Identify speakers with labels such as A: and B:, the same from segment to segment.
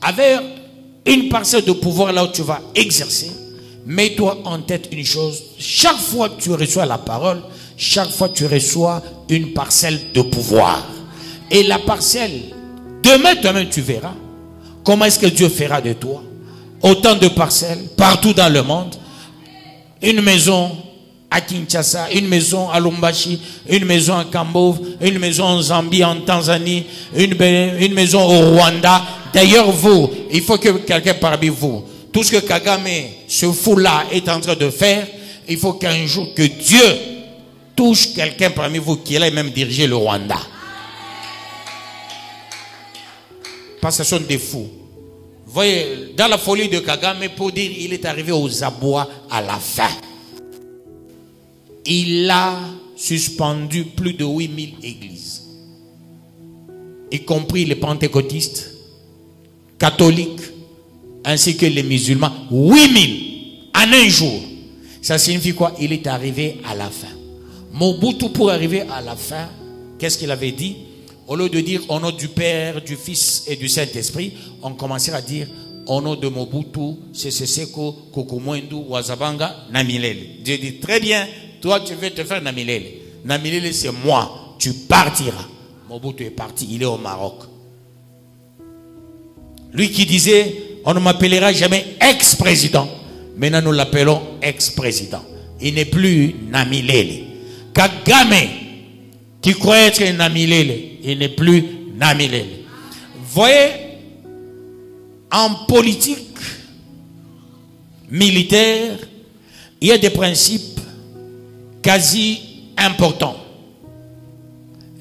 A: avec une parcelle de pouvoir là où tu vas exercer, mets-toi en tête une chose. Chaque fois que tu reçois la parole, chaque fois que tu reçois une parcelle de pouvoir. Et la parcelle, demain toi-même tu verras comment est-ce que Dieu fera de toi. Autant de parcelles, partout dans le monde. Une maison à Kinshasa, une maison à Lubumbashi, une maison à Cambove, une maison en Zambie, en Tanzanie, une maison au Rwanda. D'ailleurs, vous, il faut que quelqu'un parmi vous, tout ce que Kagame, ce fou-là, est en train de faire, il faut qu'un jour que Dieu touche quelqu'un parmi vous qui allait même diriger le Rwanda. Parce que ce sont des fous. Vous voyez, dans la folie de Kagame, pour dire il est arrivé aux abois à la fin. Il a suspendu plus de 8000 églises, y compris les pentecôtistes, catholiques, ainsi que les musulmans. 8000 en un jour. Ça signifie quoi? Il est arrivé à la fin. Mobutu, pour arriver à la fin, qu'est-ce qu'il avait dit? Au lieu de dire au nom du Père, du Fils et du Saint-Esprit, on commençait à dire au nom de Mobutu, Seseko, Kukumwendu, Wazabanga, Namilele. Dieu dit très bien, toi tu veux te faire Namilele. Namilele c'est moi, tu partiras. Mobutu est parti, il est au Maroc. Lui qui disait, on ne m'appellera jamais ex-président. Maintenant nous l'appelons ex-président. Il n'est plus Namilele. Kagame, qui croyait être Namilele, il n'est plus Namilele. Voyez, en politique militaire, il y a des principes quasi importants.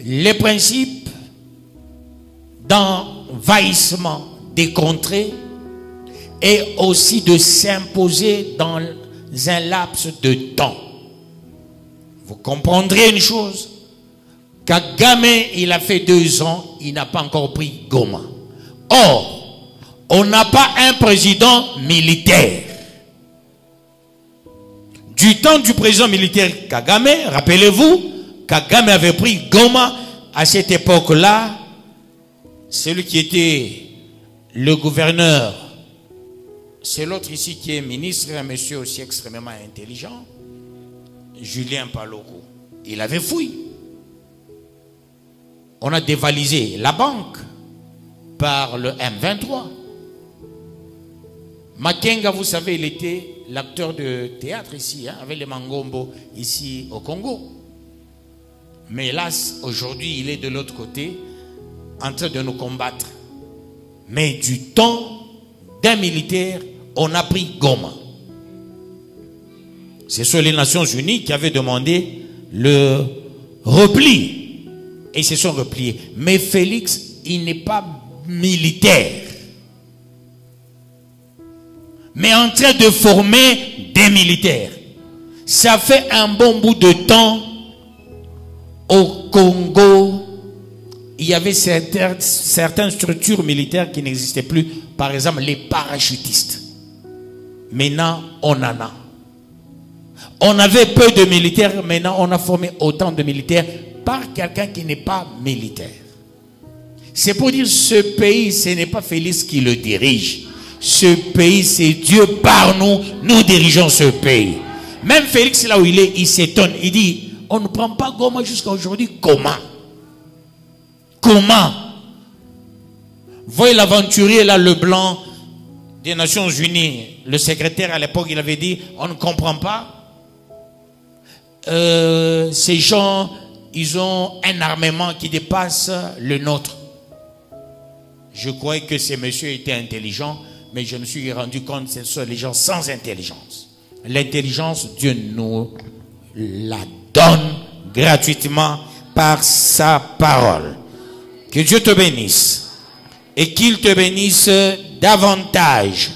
A: Les principes d'envahissement des contrées et aussi de s'imposer dans un laps de temps. Vous comprendrez une chose. Kagame, il a fait 2 ans, il n'a pas encore pris Goma. Or, on n'a pas un président militaire. Du temps du président militaire Kagame, rappelez-vous, Kagame avait pris Goma. À cette époque-là, celui qui était le gouverneur, c'est l'autre ici qui est ministre, un monsieur aussi extrêmement intelligent, Julien Paluku. Il avait fouillé. On a dévalisé la banque par le M23. Makenga, vous savez, il était l'acteur de théâtre ici, hein, avec les Mangombo ici au Congo. Mais hélas, aujourd'hui, il est de l'autre côté, en train de nous combattre. Mais du temps d'un militaire, on a pris Goma. Ce sont les Nations Unies qui avaient demandé le repli. Et ils se sont repliés. Mais Félix, il n'est pas militaire. Mais en train de former des militaires. Ça fait un bon bout de temps au Congo. Il y avait certaines structures militaires qui n'existaient plus. Par exemple, les parachutistes. Maintenant, on en a. On avait peu de militaires. Maintenant, on a formé autant de militaires par quelqu'un qui n'est pas militaire. C'est pour dire ce pays, ce n'est pas Félix qui le dirige. Ce pays, c'est Dieu par nous. Nous dirigeons ce pays. Même Félix, là où il est, il s'étonne. Il dit, on ne prend pas Goma jusqu'à aujourd'hui. Comment? Comment? Voyez l'aventurier là, le blanc des Nations Unies. Le secrétaire à l'époque, il avait dit, on ne comprend pas. Ces gens, ils ont un armement qui dépasse le nôtre. Je croyais que ces messieurs étaient intelligents, mais je me suis rendu compte que ce sont les gens sans intelligence. L'intelligence, Dieu nous la donne gratuitement par sa parole. Que Dieu te bénisse et qu'il te bénisse davantage.